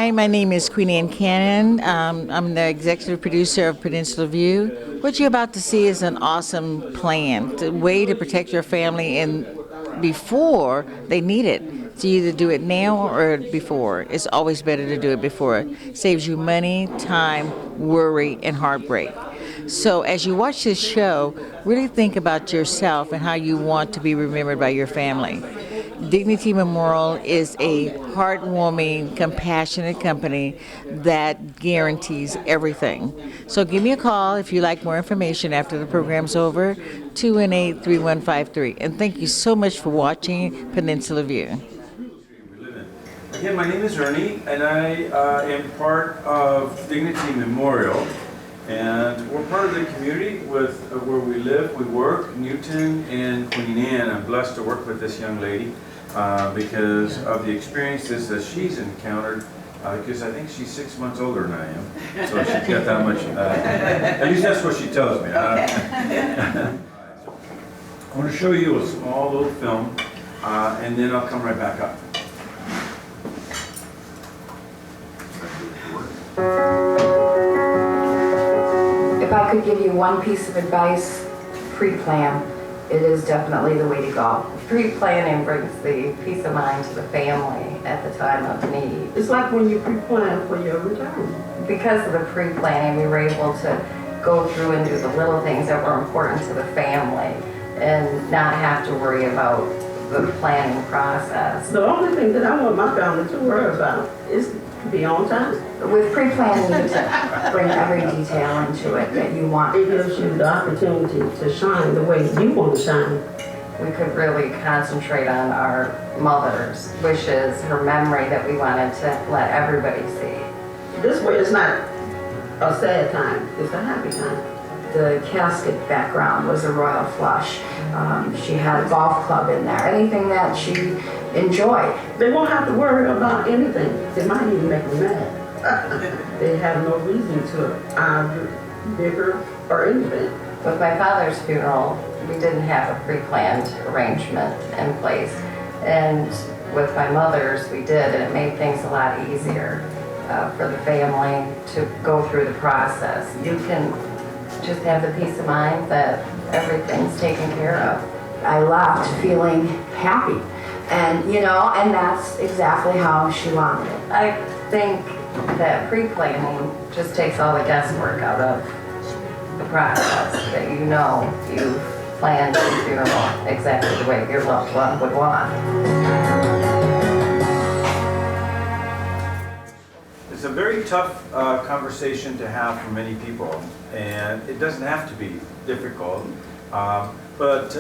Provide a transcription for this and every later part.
Hi, my name is Queen Anne Cannon. I'm the executive producer of Peninsula View. What you're about to see is an awesome plan, a way to protect your family and before they need it. So you either do it now or before. It's always better to do it before. It saves you money, time, worry, and heartbreak. So as you watch this show, really think about yourself and how you want to be remembered by your family. Dignity Memorial is a heartwarming, compassionate company that guarantees everything. So give me a call if you'd like more information after the program's over, 218-3153. And thank you so much for watching Peninsula View. Again, my name is Ernie, and I am part of Dignity Memorial. And we're part of the community with where we live, we work, Newton and Queen Anne. I'm blessed to work with this young lady because of the experiences that she's encountered, because I think she's 6 months older than I am. So she's got that much, at least that's what she tells me. I want to show you a small little film, and then I'll come right back up. If I could give you one piece of advice, pre-plan. It is definitely the way to go. Pre-planning brings the peace of mind to the family at the time of need. It's like when you pre-plan for your retirement. Because of the pre-planning, we were able to go through and do the little things that were important to the family and not have to worry about the planning process. The only thing that I want my family to worry about is to be on time. With pre-planning, you get to bring every detail into it that you want. It gives you the opportunity to shine the way you want to shine. We could really concentrate on our mother's wishes, her memory that we wanted to let everybody see. This way it's not a sad time, it's a happy time. The casket background was a royal flush. She had a golf club in there, anything that she enjoyed. They won't have to worry about anything. It might even make them mad. They have no reason to argue, bigger, or anything. With my father's funeral, we didn't have a pre-planned arrangement in place. And with my mother's, we did, and it made things a lot easier for the family to go through the process. You can just have the peace of mind that everything's taken care of. I left feeling happy, and and that's exactly how she wanted it. I think that pre-planning just takes all the guesswork out of the process, that you planned your funeral exactly the way your loved one would want. It's a very tough conversation to have for many people, and it doesn't have to be difficult. But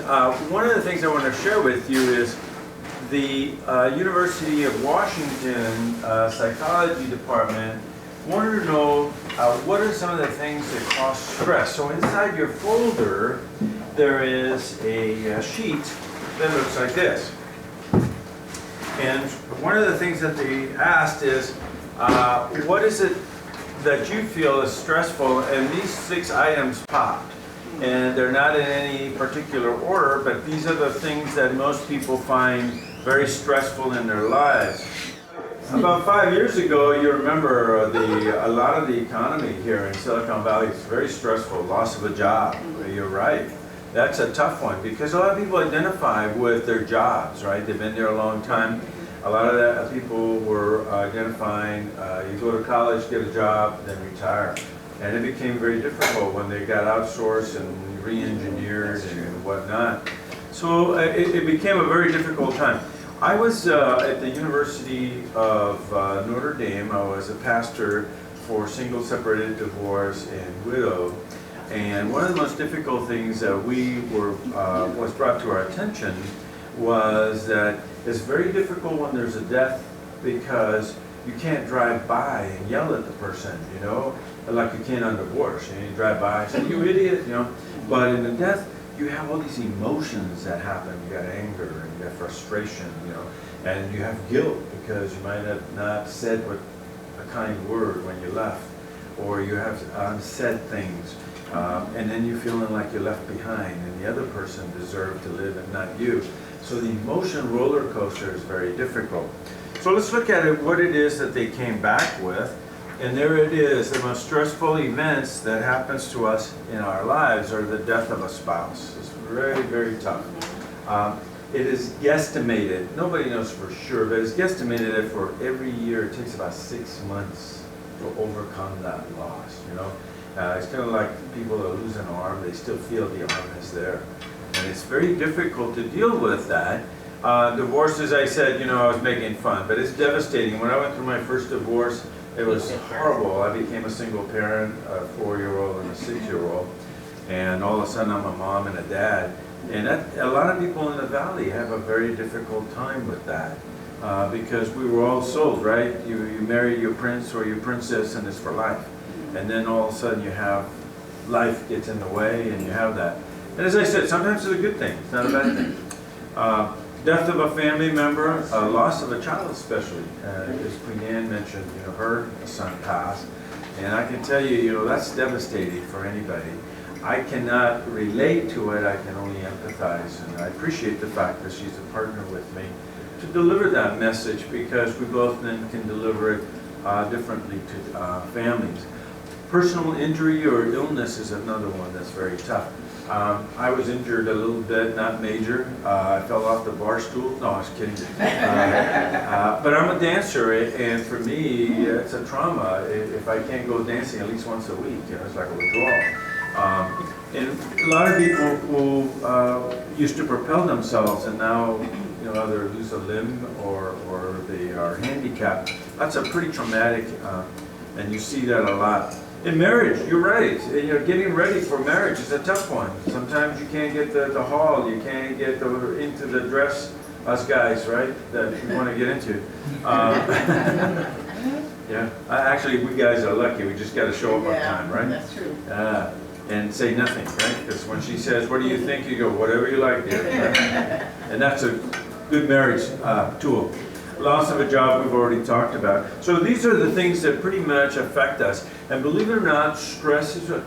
one of the things I want to share with you is the University of Washington Psychology Department wanted to know what are some of the things that cause stress. So inside your folder, there is a sheet that looks like this. And one of the things that they asked is, what is it that you feel is stressful? And these 6 items popped. And they're not in any particular order, but these are the things that most people find very stressful in their lives. About 5 years ago, you remember a lot of the economy here in Silicon Valley is very stressful, loss of a job. You're right. That's a tough one because a lot of people identify with their jobs, right? They've been there a long time. A lot of that people were identifying, you go to college, get a job, then retire. And it became very difficult when they got outsourced and re-engineered and whatnot. So it became a very difficult time. I was at the University of Notre Dame. I was a pastor for single, separated, divorce, and widow. And one of the most difficult things that was brought to our attention was that it's very difficult when there's a death because you can't drive by and yell at the person, like you can on divorce. You drive by and say, "You idiot," But in a death, you have all these emotions that happen. You got anger and you got frustration, and you have guilt because you might have not said a kind word when you left, or you have unsaid things, and then you're feeling like you're left behind, and the other person deserved to live and not you. So the emotion roller coaster is very difficult. So let's look at it, what it is that they came back with. And there it is, the most stressful events that happens to us in our lives are the death of a spouse. It's very, very tough. It is guesstimated, nobody knows for sure, but it's guesstimated that for every year it takes about 6 months to overcome that loss, you know. It's kind of like people that lose an arm, they still feel the arm is there. And it's very difficult to deal with that. Divorce, as I said, you know, I was making fun, but it's devastating. When I went through my first divorce, it was horrible. I became a single parent, a 4-year-old and a 6-year-old, and all of a sudden I'm a mom and a dad. And a lot of people in the valley have a very difficult time with that because we were all sold, right? You marry your prince or your princess and it's for life. And then all of a sudden you have, life gets in the way and you have that. And as I said, sometimes it's a good thing, it's not a bad thing. Death of a family member, loss of a child especially. As Queen Anne mentioned, you know, her son passed. And I can tell you, you know, that's devastating for anybody. I cannot relate to it, I can only empathize, and I appreciate the fact that she's a partner with me to deliver that message, because we both then can deliver it differently to families. Personal injury or illness is another one that's very tough. I was injured a little bit, not major. I fell off the bar stool. No, I was kidding. But I'm a dancer, and for me, it's a trauma. If I can't go dancing at least once a week, you know, it's like a withdrawal. And a lot of people who used to propel themselves and now, you know, either lose a limb or they are handicapped. That's a pretty traumatic, and you see that a lot. In marriage, you're right. You know, getting ready for marriage is a tough one. Sometimes you can't get the hall, you can't get into the dress, us guys, right, that we want to get into. Yeah, actually, we guys are lucky. We just got to show up on time, right? That's true. And say nothing, right? Because when she says, "What do you think?" you go, "Whatever you like, dear." And that's a good marriage tool. Loss of a job, we've already talked about. So these are the things that pretty much affect us. And believe it or not, stress is a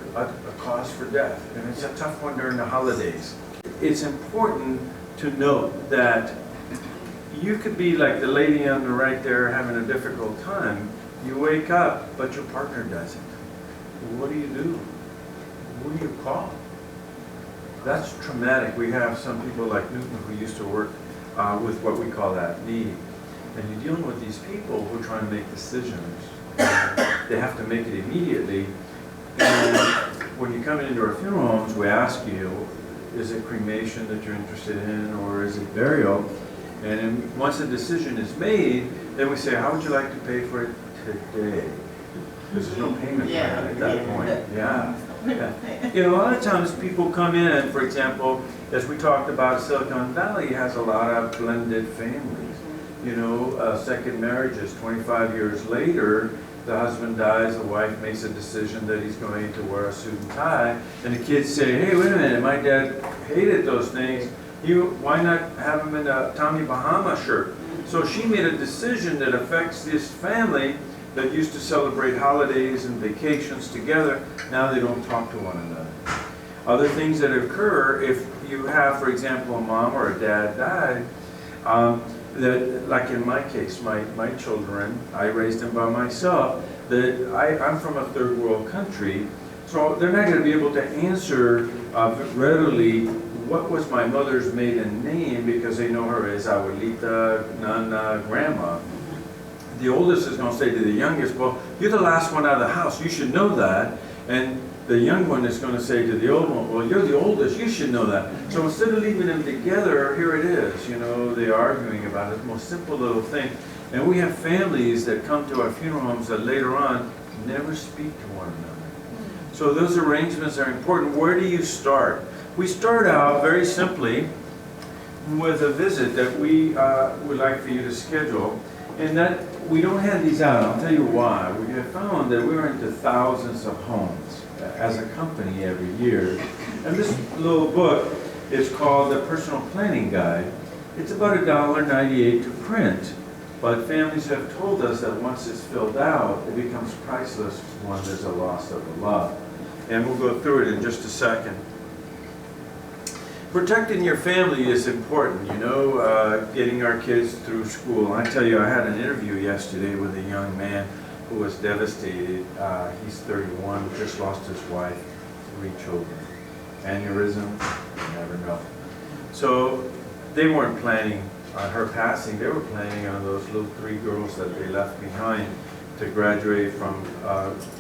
cause for death. And it's a tough one during the holidays. It's important to note that you could be like the lady on the right there having a difficult time. You wake up, but your partner doesn't. What do you do? Who do you call? That's traumatic. We have some people like Newton who used to work with what we call that need. And you're dealing with these people who are trying to make decisions. They have to make it immediately. And when you come into our funeral homes, we ask you, is it cremation that you're interested in, or is it burial? And then once a decision is made, then we say, how would you like to pay for it today? Because there's no payment plan at that point. Yeah. Yeah. You know, a lot of times people come in, for example, as we talked about, Silicon Valley has a lot of blended families. You know, second marriages, 25 years later, the husband dies, the wife makes a decision that he's going to wear a suit and tie, and the kids say, hey, wait a minute, my dad hated those things. Why not have him in a Tommy Bahama shirt? So she made a decision that affects this family that used to celebrate holidays and vacations together. Now they don't talk to one another. Other things that occur, if you have, for example, a mom or a dad died, that, like in my case, my children, I raised them by myself, that I'm from a third world country, so they're not going to be able to answer readily what was my mother's maiden name, because they know her as Abuelita, Nana, Grandma. The oldest is going to say to the youngest, well, you're the last one out of the house, you should know that. And the young one is going to say to the old one, well, you're the oldest, you should know that. So instead of leaving them together, here it is, you know, they're arguing about it, the most simple little thing. And we have families that come to our funeral homes that later on never speak to one another. So those arrangements are important. Where do you start? We start out very simply with a visit that we would like for you to schedule. And that we don't hand these out. I'll tell you why. We have found that we're into thousands of homes as a company every year. And this little book is called the Personal Planning Guide. It's about $1.98 to print, but families have told us that once it's filled out, it becomes priceless when there's a loss of a loved. And we'll go through it in just a second. protecting your family is important, you know, getting our kids through school. I tell you, I had an interview yesterday with a young man who was devastated. He's 31, just lost his wife, 3 children. Aneurysm, you never know. So they weren't planning on her passing, they were planning on those little 3 girls that they left behind to graduate from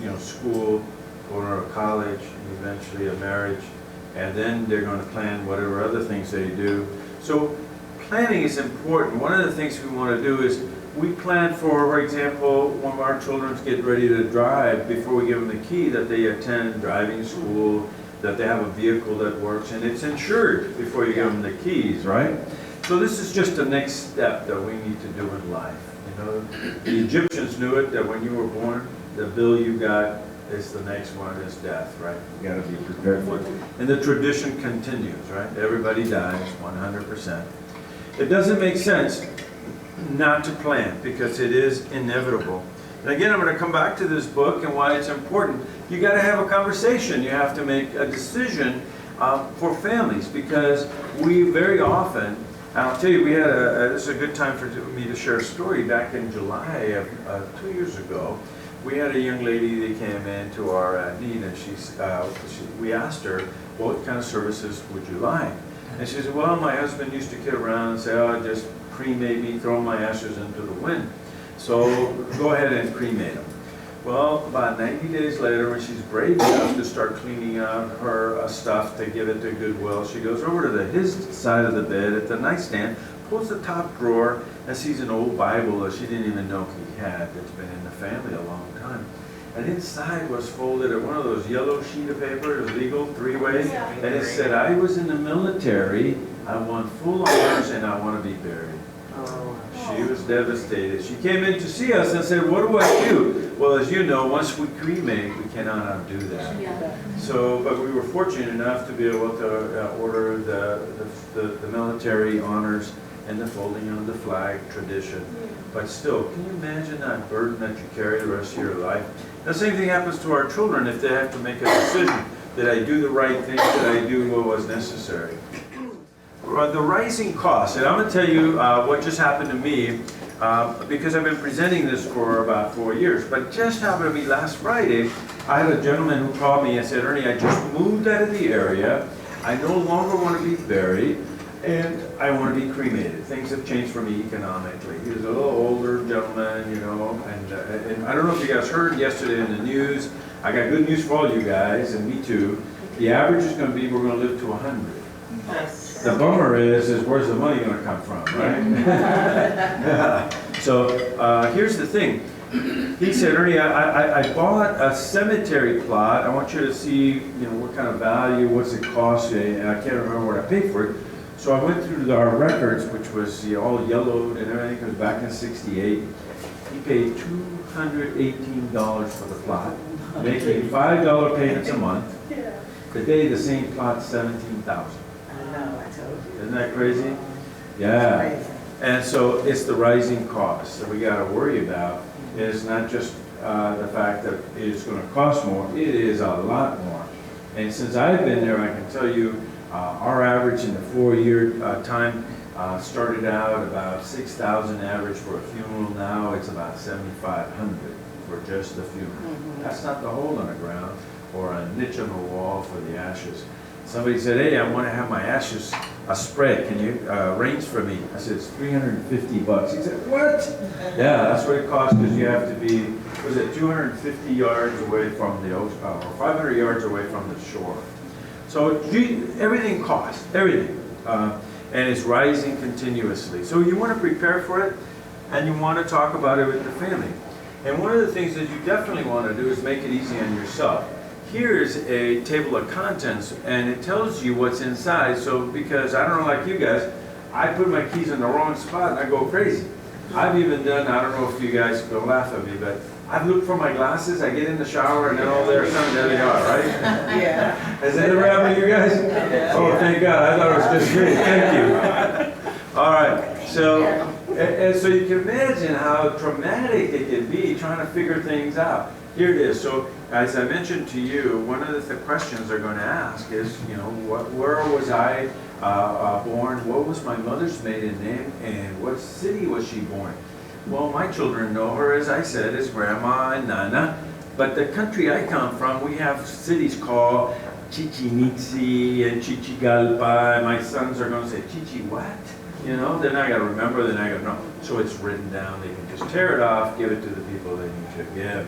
you know, school, go to college, and eventually a marriage, and then they're going to plan whatever other things they do. So planning is important. One of the things we want to do is we plan for example, when our children get ready to drive, before we give them the key, that they attend driving school, that they have a vehicle that works, and it's insured before you give them the keys, right? So this is just the next step that we need to do in life. You know, the Egyptians knew it, that when you were born, the bill you got is the next one is death, right? You got to be prepared for it. And the tradition continues, right? Everybody dies, 100%. It doesn't make sense not to plan, because it is inevitable. And again, I'm going to come back to this book and why it's important. You got to have a conversation. You have to make a decision for families, because we very often, I'll tell you, we had this is a good time for me to share a story. Back in July of 2 years ago, we had a young lady that came into our need, and we asked her, what kind of services would you like? And she said, well, my husband used to kid around and say, oh, just cremate me, throw my ashes into the wind. So go ahead and cremate them. Well, about 90 days later, when she's brave enough to start cleaning out her stuff to give it to Goodwill, she goes over to his side of the bed at the nightstand, pulls the top drawer, and sees an old Bible that she didn't even know he had, that's been in the family a long time. And inside was folded at one of those yellow sheet of paper, legal, 3-way, and it said, I was in the military, I want full honors, and I want to be buried. She was devastated. She came in to see us and said, what do I do? Well, as you know, once we cremate, we cannot undo that. Yeah. So, but we were fortunate enough to be able to order the military honors and the folding of the flag tradition. But still, can you imagine that burden that you carry the rest of your life? The same thing happens to our children if they have to make a decision. Did I do the right thing? Did I do what was necessary? The rising costs, and I'm going to tell you what just happened to me, because I've been presenting this for about 4 years, but just happened to me last Friday. I had a gentleman who called me and said, Ernie, I just moved out of the area, I no longer want to be buried, and I want to be cremated. Things have changed for me economically. He was a little older gentleman, you know, and I don't know if you guys heard yesterday in the news, I got good news for all you guys, and me too. The average is going to be, we're going to live to 100. Yes. The bummer is where's the money going to come from, right? So here's the thing. He said, Ernie, I bought a cemetery plot. I want you to see, you know, what kind of value, what's it cost you, and I can't remember what I paid for it. So I went through our records, which was all yellowed and everything. It was back in '68. He paid $218 for the plot, making $5 payments a month. Today, the same plot's $17,000. Isn't that crazy? Yeah. And so it's the rising costs that we got to worry about. It's not just the fact that it's going to cost more, it is a lot more. And since I've been there, I can tell you our average in the 4-year time started out about $6,000 average for a funeral. Now it's about $7,500 for just the funeral. That's not the hole in the ground or a niche on the wall for the ashes. Somebody said, hey, I want to have my ashes spread. Can you arrange for me? I said, it's $350. He said, what? Yeah, that's what it costs, because you have to be, was it 250 yards away from the ocean, or 500 yards away from the shore. So everything costs, everything. And it's rising continuously. So you want to prepare for it, and you want to talk about it with the family. And one of the things that you definitely want to do is make it easy on yourself. Here's a table of contents, and it tells you what's inside. So, because I don't know, like you guys, I put my keys in the wrong spot and I go crazy. I've even done, I don't know if you guys will laugh at me, but I've looked for my glasses, I get in the shower, and then all there they are, right? Yeah. Has that ever happened to you guys? Yeah. Oh, thank God, I thought it was just me. Thank you. All right, so, and so you can imagine how traumatic it can be trying to figure things out. Here it is. So, as I mentioned to you, one of the questions they're going to ask is, you know, where was I born? What was my mother's maiden name? And what city was she born? Well, my children know her, as I said, as Grandma and Nana. But the country I come from, we have cities called Chichen Itza and Chichigalpa. And my sons are going to say, Chichi what? You know, then I got to remember, then I got to know. So it's written down. They can just tear it off, give it to the people they need to give.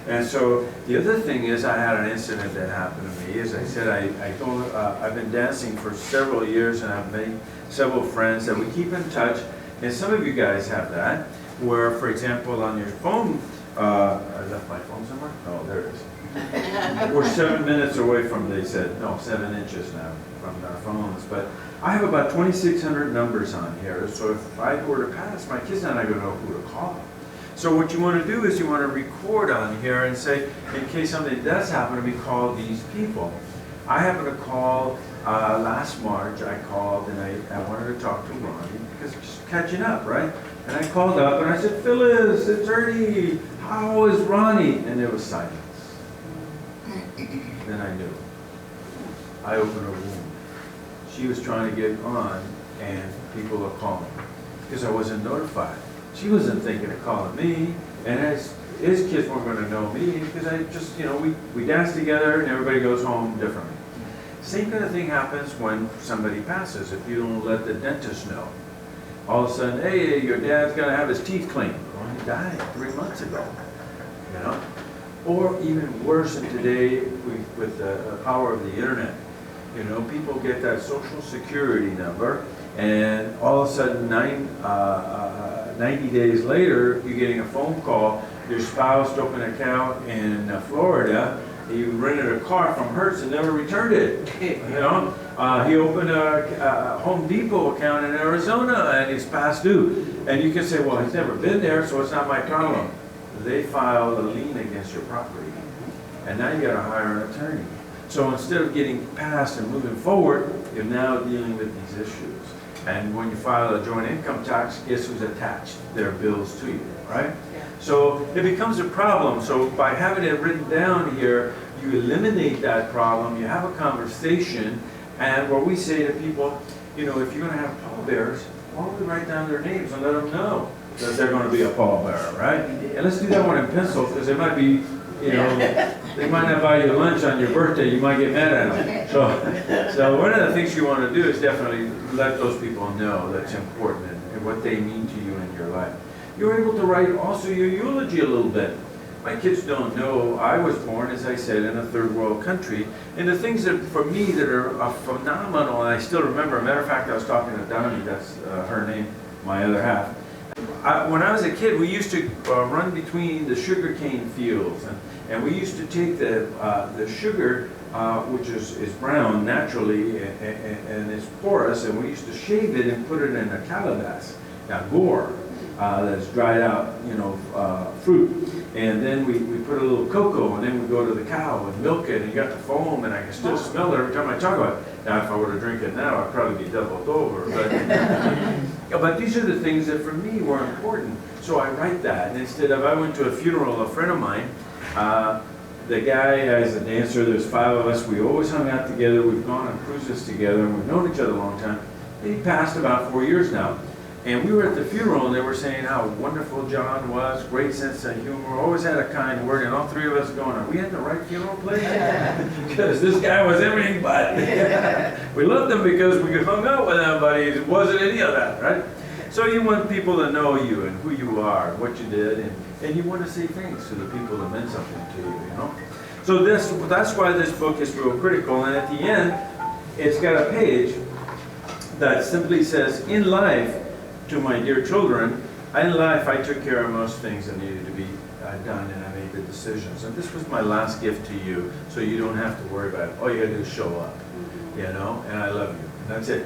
And so the other thing is, I had an incident that happened to me. As I said, I've been dancing for several years, and I've made several friends that we keep in touch. And some of you guys have that, where, for example, on your phone, I left my phone somewhere? Oh, there it is. We're 7 minutes away from, they said, no, 7 inches now from our phones. But I have about 2,600 numbers on here. So if I were to pass, my kids and I don't know who to call. So what you want to do is you want to record on here and say, in case something does happen to me, call these people. I happened to call last March. I called and I wanted to talk to Ronnie because just catching up, right? And I called up and I said, Phyllis, it's Ernie. How is Ronnie? And there was silence. Then I knew. I opened a wound. She was trying to get on and people are calling because I wasn't notified. She wasn't thinking of calling me, and his kids weren't going to know me because I just, you know, we dance together and everybody goes home differently. Same kind of thing happens when somebody passes. If you don't let the dentist know, all of a sudden, hey, your dad's going to have his teeth cleaned. Well, he died 3 months ago, you know. Or even worse than today with the power of the internet. You know, people get that social security number, and all of a sudden, 90 days later, you're getting a phone call. Your spouse opened an account in Florida. He rented a car from Hertz and never returned it. You know, he opened a Home Depot account in Arizona and it's past due. And you can say, well, he's never been there, so it's not my problem. They filed a lien against your property, and now you got to hire an attorney. So instead of getting past and moving forward, you're now dealing with these issues. And when you file a joint income tax, guess who's attached their bills to you, right? Yeah. So it becomes a problem. So by having it written down here, you eliminate that problem, you have a conversation, and where we say to people, you know, if you're going to have pallbearers, why don't we write down their names and let them know that they're going to be a pallbearer, right? And let's do that one in pencil, because they might be, you know, they might not buy you lunch on your birthday, you might get mad at them. So one of the things you want to do is definitely let those people know that's important and what they mean to you in your life. You're able to write also your eulogy a little bit. My kids don't know I was born, as I said, in a third world country. And the things that, for me, that are phenomenal, and I still remember, a matter of fact, I was talking to Donnie, that's her name, my other half. When I was a kid, we used to run between the sugarcane fields, and we used to take the sugar, which is brown naturally and is porous, and we used to shave it and put it in a calabash, gore, that's dried out, you know, fruit. And then we put a little cocoa, and then we go to the cow and milk it, and you got the foam, and I can still smell it every time I talk about it. Now, if I were to drink it now, I'd probably be doubled over. But these are the things that for me were important. So I write that. And instead of, I went to a funeral of a friend of mine. The guy is a dancer. There's 5 of us. We always hung out together. We've gone on cruises together. And we've known each other a long time. He passed about 4 years now. And we were at the funeral, and they were saying how wonderful John was, great sense of humor, always had a kind word, and all 3 of us going, are we at the right funeral place? Because this guy was everything but. We loved him because we hung out with him, but he wasn't any of that, right? So you want people to know you and who you are, what you did, and you want to say thanks to the people that meant something to you, you know? So that's why this book is real critical, and at the end, it's got a page that simply says, in life, to my dear children, in life I took care of most things that needed to be done, and I made the decisions. And this was my last gift to you, so you don't have to worry about it. All you gotta do is show up, you know, and I love you. And that's it.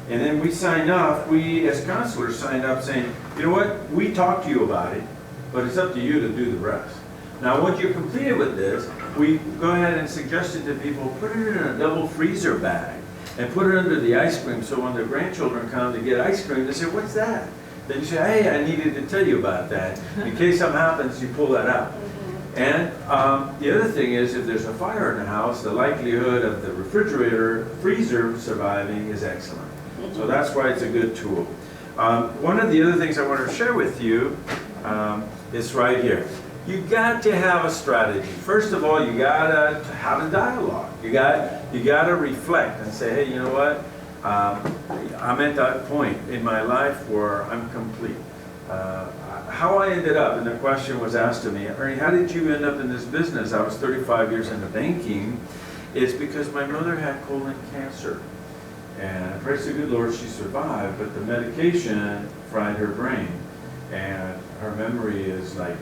And then we signed off, we as counselors signed up saying, you know what, we talked to you about it, but it's up to you to do the rest. Now once you're completed with this, we go ahead and suggested to people, put it in a double freezer bag. And put it under the ice cream, so when the grandchildren come to get ice cream, they say, what's that? Then you say, hey, I needed to tell you about that. In case something happens, you pull that out. And the other thing is, if there's a fire in the house, the likelihood of the refrigerator, freezer surviving is excellent. So that's why it's a good tool. One of the other things I want to share with you is right here. You got to have a strategy. First of all, you got to have a dialogue. You got to reflect and say, hey, you know what? I'm at that point in my life where I'm complete. How I ended up, and the question was asked to me, Ernie, how did you end up in this business? I was 35 years into banking. It's because my mother had colon cancer. And praise the good Lord, she survived, but the medication fried her brain. And her memory is like,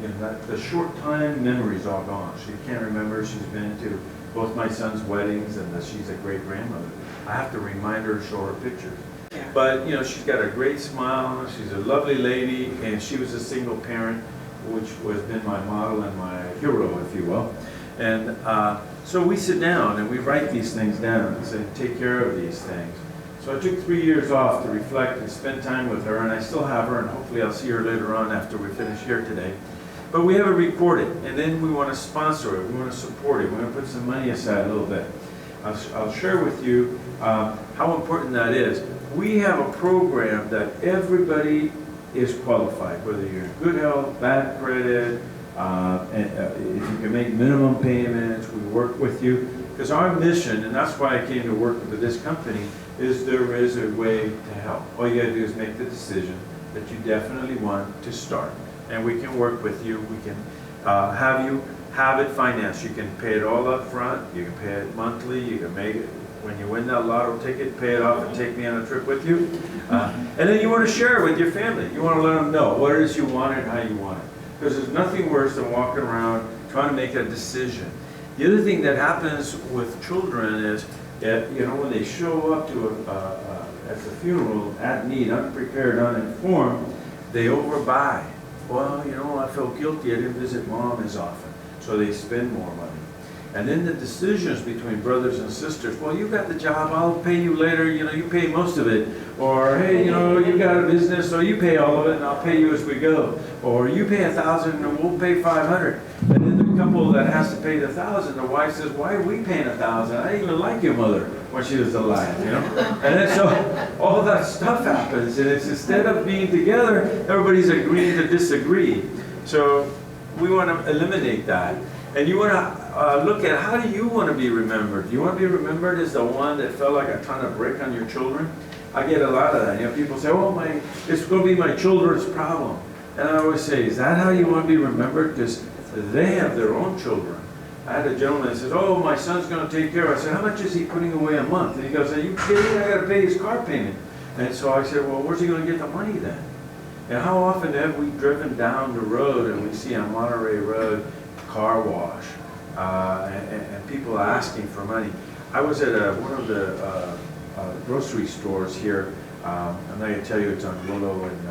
you know, the short time memory's all gone. She can't remember. She's been to both my son's weddings, and she's a great grandmother. I have to remind her, show her pictures. Yeah. But you know, she's got a great smile. She's a lovely lady, and she was a single parent, which has been my model and my hero, if you will. And so we sit down and we write these things down and say, take care of these things. So I took 3 years off to reflect and spend time with her, and I still have her, and hopefully I'll see her later on after we finish here today. But we have it recorded, and then we want to sponsor it, we want to support it, we want to put some money aside a little bit. I'll share with you how important that is. We have a program that everybody is qualified, whether you're in good health, bad credit, and if you can make minimum payments, we work with you. Because our mission, and that's why I came to work with this company, is there is a way to help. All you gotta do is make the decision that you definitely want to start. And we can work with you. We can have you have it financed. You can pay it all up front. You can pay it monthly. You can make it, when you win that lotto ticket, pay it off and take me on a trip with you. And then you want to share it with your family. You want to let them know what it is you want and how you want it. Because there's nothing worse than walking around trying to make a decision. The other thing that happens with children is, you know, when they show up to at the funeral, at need, unprepared, uninformed, they overbuy. Well, you know, I felt guilty. I didn't visit mom as often. So they spend more money. And then the decisions between brothers and sisters, well, you got the job, I'll pay you later, you know, you pay most of it. Or, hey, you know, you got a business, so you pay all of it and I'll pay you as we go. Or you pay $1,000 and we'll pay $500. And then the couple that has to pay the $1,000, the wife says, why are we paying $1,000? I didn't even like your mother when she was alive, you know? And then so all that stuff happens, and it's instead of being together, everybody's agreeing to disagree. So we want to eliminate that. And you want to look at, how do you want to be remembered? Do you want to be remembered as the one that felt like a ton of brick on your children? I get a lot of that. You know, people say, oh, it's going to be my children's problem. And I always say, is that how you want to be remembered? Because they have their own children. I had a gentleman that says, oh, my son's going to take care of it. I said, how much is he putting away a month? And he goes, are you kidding? I got to pay his car payment. And so I said, well, where's he going to get the money then? And how often have we driven down the road and we see on Monterey Road, car wash, and people asking for money. I was at one of the grocery stores here. I'm not going to tell you it's on Willow and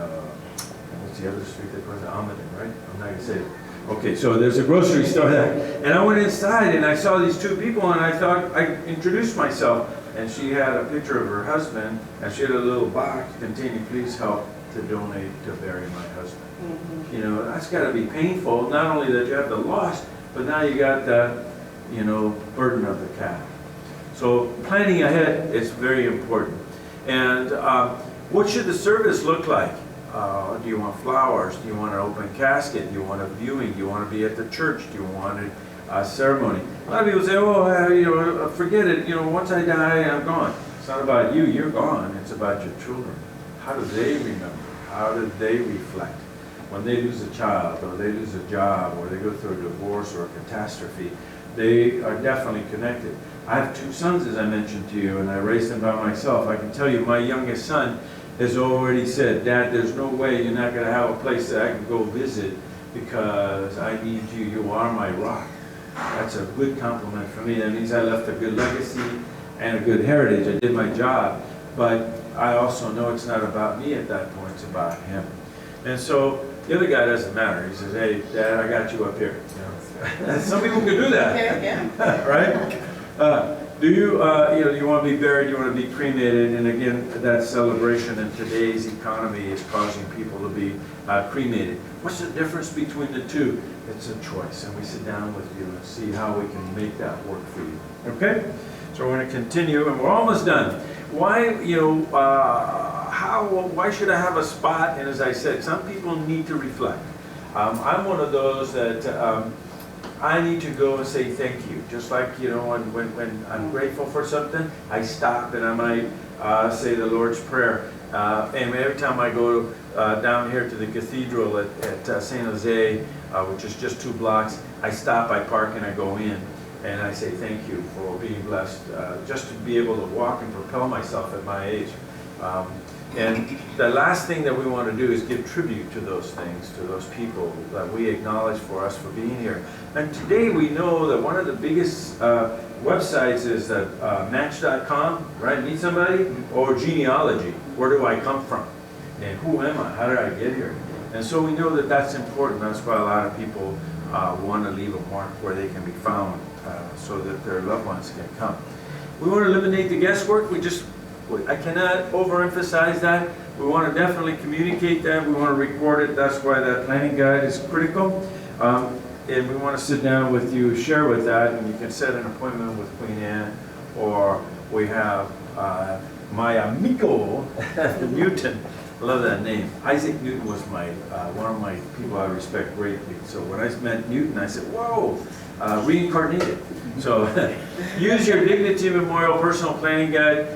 what's the other street that goes to Almaden, right? I'm not going to say it. Okay, so there's a grocery store there. And I went inside and I saw these two people and I thought, I introduced myself, and she had a picture of her husband and she had a little box containing, please help to donate to bury my husband. Mm-hmm. You know, that's got to be painful. Not only that you have the loss, but now you got that, you know, burden of the cash. So planning ahead is very important. And what should the service look like? Do you want flowers? Do you want an open casket? Do you want a viewing? Do you want to be at the church? Do you want a ceremony? A lot of people say, oh, you know, forget it. You know, once I die, I'm gone. It's not about you. You're gone. It's about your children. How do they remember? How do they reflect? When they lose a child, or they lose a job, or they go through a divorce or a catastrophe, they are definitely connected. I have two sons, as I mentioned to you, and I raised them by myself. I can tell you, my youngest son has already said, Dad, there's no way you're not going to have a place that I can go visit because I need you. You are my rock. That's a good compliment for me. That means I left a good legacy and a good heritage. I did my job, but I also know it's not about me at that point. It's about him. And so the other guy doesn't matter. He says, hey, Dad, I got you up here. You know? Some people can do that. Yeah. Right? Do you, you want to be buried, you want to be cremated, and again, that celebration in today's economy is causing people to be cremated. What's the difference between the two? It's a choice, and we sit down with you and see how we can make that work for you. Okay? So we're going to continue, and we're almost done. Why, why should I have a spot? And as I said, some people need to reflect. I'm one of those that I need to go and say thank you. Just like, when I'm grateful for something, I stop and I might say the Lord's Prayer. And every time I go down here to the cathedral at San Jose, which is just 2 blocks, I stop, I park, and I go in. And I say thank you for being blessed, just to be able to walk and propel myself at my age. And the last thing that we want to do is give tribute to those things, to those people that we acknowledge for us for being here. And today we know that one of the biggest websites is Match.com, right? Meet somebody, or genealogy. Where do I come from? And who am I? How did I get here? And so we know that that's important. That's why a lot of people want to leave a mark where they can be found so that their loved ones can come. We want to eliminate the guesswork. I cannot overemphasize that. We want to definitely communicate that. We want to record it. That's why that planning guide is critical. And we want to sit down with you, share with that, and you can set an appointment with Queen Anne, or we have my amigo, Newton. I love that name. Isaac Newton was one of my people I respect greatly. So when I met Newton, I said, whoa, reincarnated. So use your Dignity Memorial Personal Planning Guide.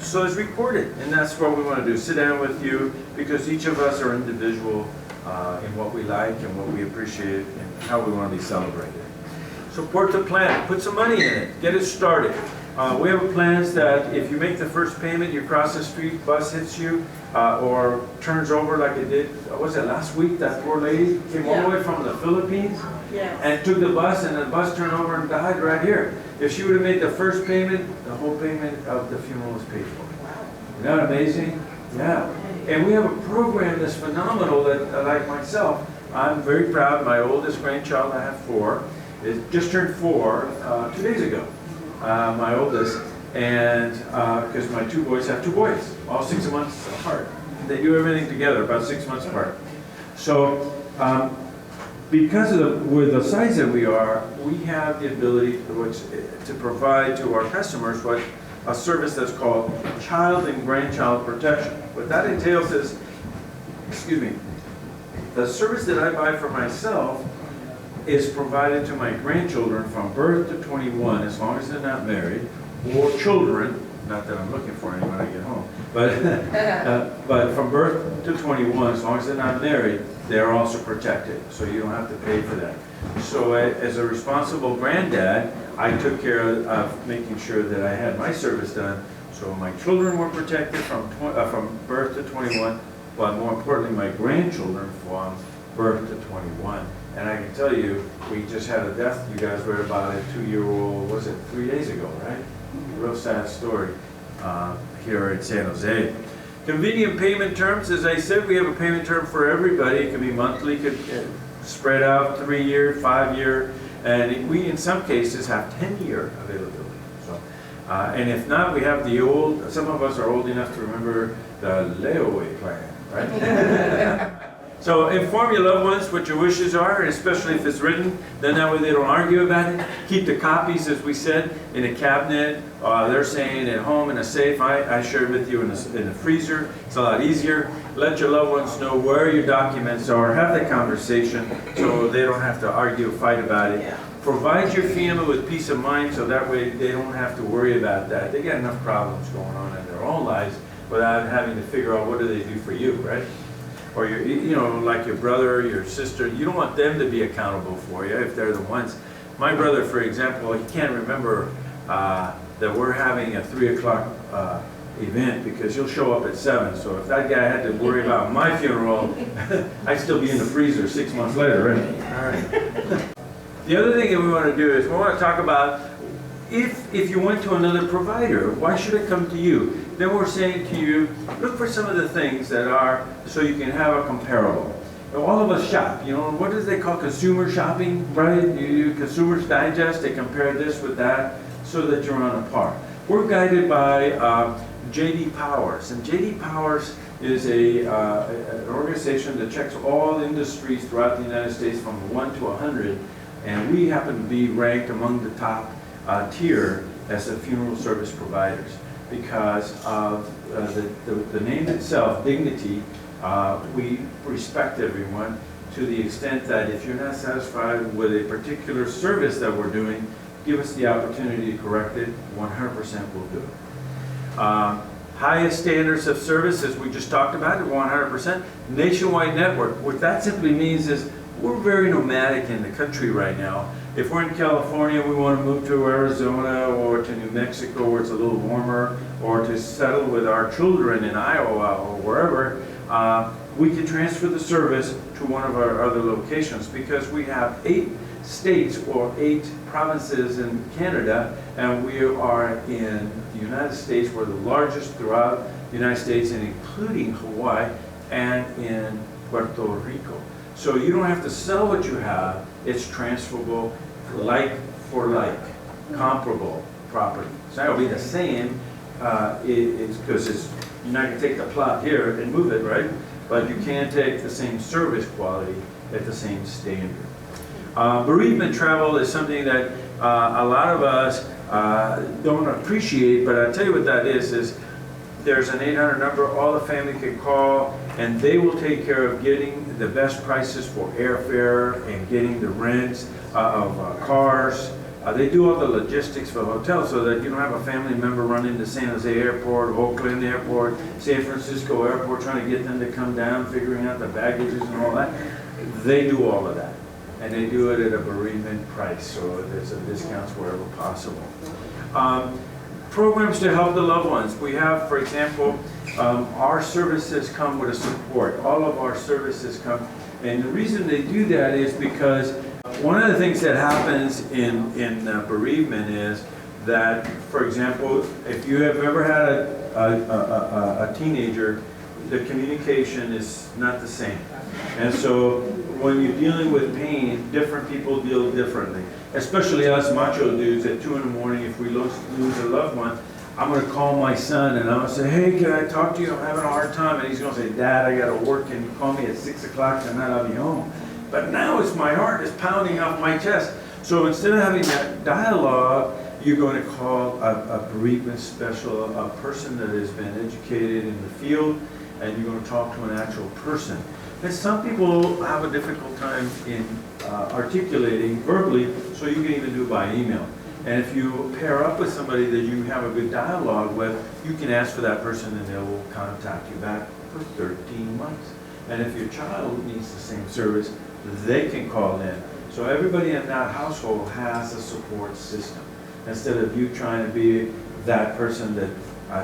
So it's recorded, and that's what we want to do. Sit down with you, because each of us are individual in what we like and what we appreciate and how we want to be celebrated. Support the plan. Put some money in it. Get it started. We have plans that if you make the first payment, you cross the street, bus hits you, or turns over like it did, was it last week, that poor lady came all the way from the Philippines and took the bus, and the bus turned over and died right here. If she would have made the first payment, the whole payment of the funeral was paid for. Isn't that amazing? Yeah. And we have a program that's phenomenal that, like myself, I'm very proud. My oldest grandchild, I have 4, it just turned 4 2 days ago. My oldest, and because my 2 boys have 2 boys, all 6 months apart. They do everything together, about 6 months apart. So, because of with the size that we are, we have the ability to provide to our customers a service that's called child and grandchild protection. What that entails is, the service that I buy for myself is provided to my grandchildren from birth to 21, as long as they're not married, or children, not that I'm looking for any when I get home, but from birth to 21, as long as they're not married, they're also protected, so you don't have to pay for that. So as a responsible granddad, I took care of making sure that I had my service done, so my children were protected from birth to 21, but more importantly, my grandchildren from birth to 21. And I can tell you, we just had a death, you guys read about it, 2-year-old, was it 3 days ago, right? Real sad story here in San Jose. Convenient payment terms, as I said, we have a payment term for everybody. It can be monthly, could spread out 3-year, 5-year, and we in some cases have 10-year availability. So, and if not, we have the old, some of us are old enough to remember the layaway plan, right? So inform your loved ones what your wishes are, especially if it's written, then that way they don't argue about it. Keep the copies, as we said, in a cabinet. They're saying at home in a safe. I shared with you in a freezer. It's a lot easier. Let your loved ones know where your documents are. Have that conversation so they don't have to argue or fight about it. Yeah. Provide your family with peace of mind so that way they don't have to worry about that. They got enough problems going on in their own lives without having to figure out what do they do for you, right? Or like your brother, your sister, you don't want them to be accountable for you if they're the ones. My brother, for example, he can't remember that we're having a 3 o'clock event because he'll show up at 7. So if that guy had to worry about my funeral, I'd still be in the freezer 6 months later, right? All right. The other thing that we want to do is we want to talk about if you went to another provider, why should it come to you? Then we're saying to you, look for some of the things that are, so you can have a comparable. All of us shop, what do they call consumer shopping, right? You Consumers Digest, they compare this with that. so that you're on a par. We're guided by J.D. Powers, and J.D. Powers is an organization that checks all industries throughout the United States from 1 to 100, and we happen to be ranked among the top tier as a funeral service providers because of the name itself, dignity. We respect everyone to the extent that if you're not satisfied with a particular service that we're doing, give us the opportunity to correct it, 100% will do it. Highest standards of service, as we just talked about, 100%. Nationwide network. What that simply means is we're very nomadic in the country right now. If we're in California, we want to move to Arizona or to New Mexico where it's a little warmer, or to settle with our children in Iowa or wherever, we can transfer the service to one of our other locations because we have 8 states or 8 provinces in Canada, and we are in the United States. We're the largest throughout the United States, and including Hawaii and in Puerto Rico. So you don't have to sell what you have. It's transferable like for like, comparable property. It's not going to be the same. It's because you're not going to take the plot here and move it, right? But you can take the same service quality at the same standard. Bereavement travel is something that a lot of us don't appreciate, but I'll tell you what that is there's an 800 number all the family can call, and they will take care of getting the best prices for airfare and getting the rents of cars. They do all the logistics for hotels so that you don't have a family member running to San Jose Airport, Oakland Airport, San Francisco Airport, trying to get them to come down, figuring out the baggages and all that. They do all of that. And they do it at a bereavement price, so there's a discounts wherever possible. Programs to help the loved ones. We have, for example, our services come with a support. All of our services come, and the reason they do that is because one of the things that happens in bereavement is that, for example, if you have ever had a teenager, the communication is not the same. And so when you're dealing with pain, different people deal differently. Especially us macho dudes at 2 in the morning, if we lose a loved one, I'm going to call my son and I'm going to say, hey, can I talk to you? I'm having a hard time. And he's going to say, Dad, I got to work. Can you call me at 6 o'clock tonight? I'll be home. But now it's my heart is pounding off my chest. So instead of having that dialogue, you're going to call a bereavement specialist, a person that has been educated in the field, and you're going to talk to an actual person. And some people have a difficult time in articulating verbally, so you can even do it by email. And if you pair up with somebody that you have a good dialogue with, you can ask for that person and they will contact you back for 13 months. And if your child needs the same service, they can call in. So everybody in that household has a support system. Instead of you trying to be that person that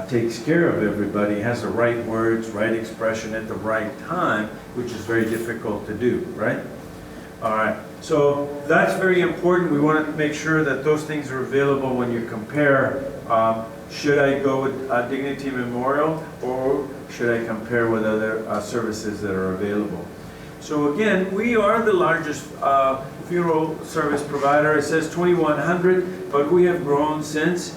takes care of everybody, has the right words, right expression at the right time, which is very difficult to do, right? All right, so that's very important. We want to make sure that those things are available when you compare. Should I go with Dignity Memorial, or should I compare with other services that are available? So again, we are the largest funeral service provider. It says 2,100, but we have grown since.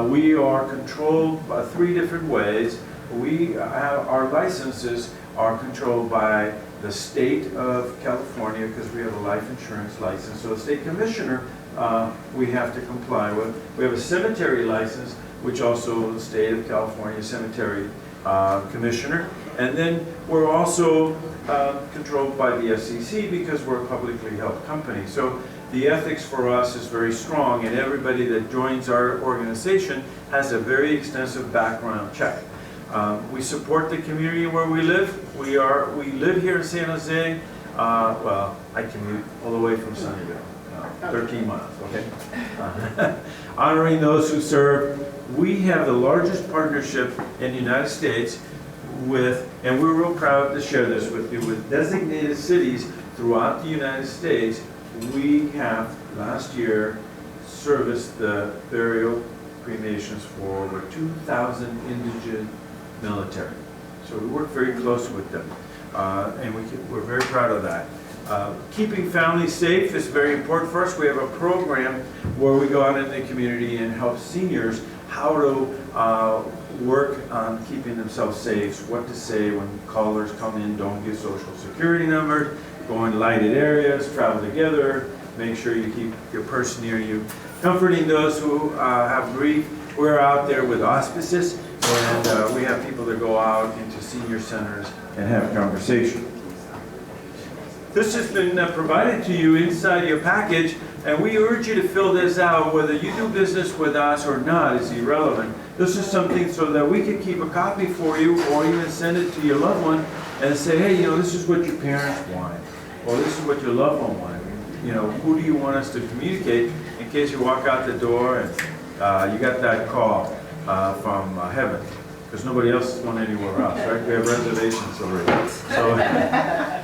We are controlled by 3 different ways. Our licenses are controlled by the state of California because we have a life insurance license. So the state commissioner we have to comply with. We have a cemetery license, which also the state of California cemetery commissioner. And then we're also controlled by the FCC because we're a publicly held company. So the ethics for us is very strong, and everybody that joins our organization has a very extensive background check. We support the community where we live. We live here in San Jose. Well, I commute all the way from Sunnyvale, 13 miles, okay? Honoring those who serve. We have the largest partnership in the United States with, and we're real proud to share this with you, with designated cities throughout the United States. We have, last year, serviced the burial cremations for over 2,000 indigent military. So we work very close with them, and we're very proud of that. Keeping families safe is very important for us. We have a program where we go out in the community and help seniors how to work on keeping themselves safe, what to say when callers come in, don't give social security numbers, go in lighted areas, travel together, make sure you keep your person near you. Comforting those who have grief. We're out there with auspices, and we have people that go out into senior centers and have conversation. This has been provided to you inside your package, and we urge you to fill this out. Whether you do business with us or not is irrelevant. This is something so that we can keep a copy for you, or even send it to your loved one and say, hey, you know, this is what your parents want, or this is what your loved one wanted. You know, who do you want us to communicate in case you walk out the door and you got that call from heaven, because nobody else is going anywhere else, right? We have reservations already.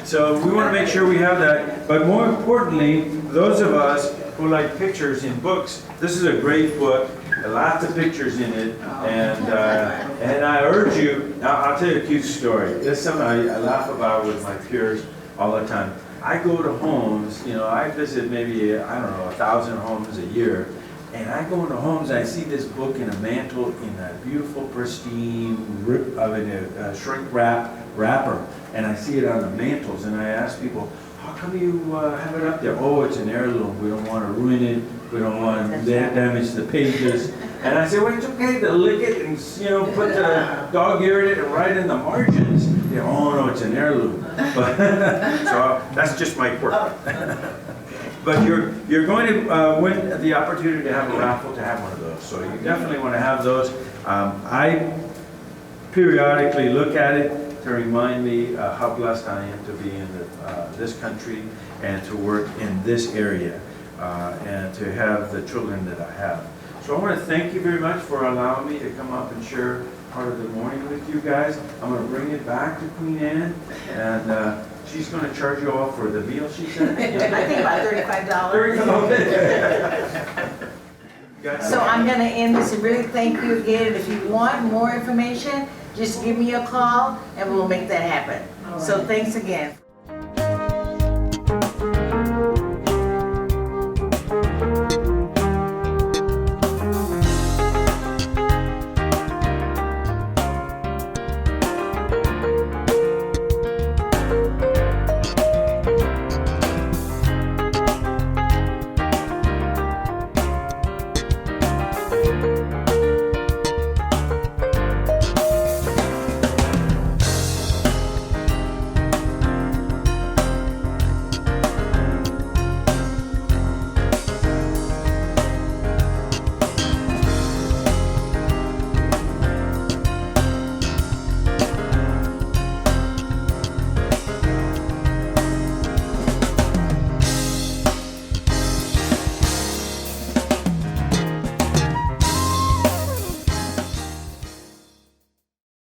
So we want to make sure we have that. But more importantly, those of us who like pictures in books, this is a great book. Lots of pictures in it, and I urge you. I'll tell you a cute story. This is something I laugh about with my peers all the time. I go to homes, you know, I visit maybe, I don't know, 1,000 homes a year, and I go into homes and I see this book in a mantle in that beautiful, pristine, shrink wrapper, and I see it on the mantles, and I ask people, how come you have it up there? Oh, it's an heirloom. We don't want to ruin it. We don't want to damage the pages. And I say, well, it's okay to lick it and, you know, put the dog ear in it and write in the margins. You know, oh no, it's an heirloom. But so that's just my quirk. But you're going to win the opportunity to have a raffle to have one of those. So you definitely want to have those. I periodically look at it to remind me how blessed I am to be in this country and to work in this area and to have the children that I have. So I want to thank you very much for allowing me to come up and share part of the morning with you guys. I'm going to bring it back to Queen Anne, and she's going to charge you all for the meal, she said. I think about $35. So I'm going to end this and really thank you again. And if you want more information, just give me a call and we'll make that happen. So thanks again.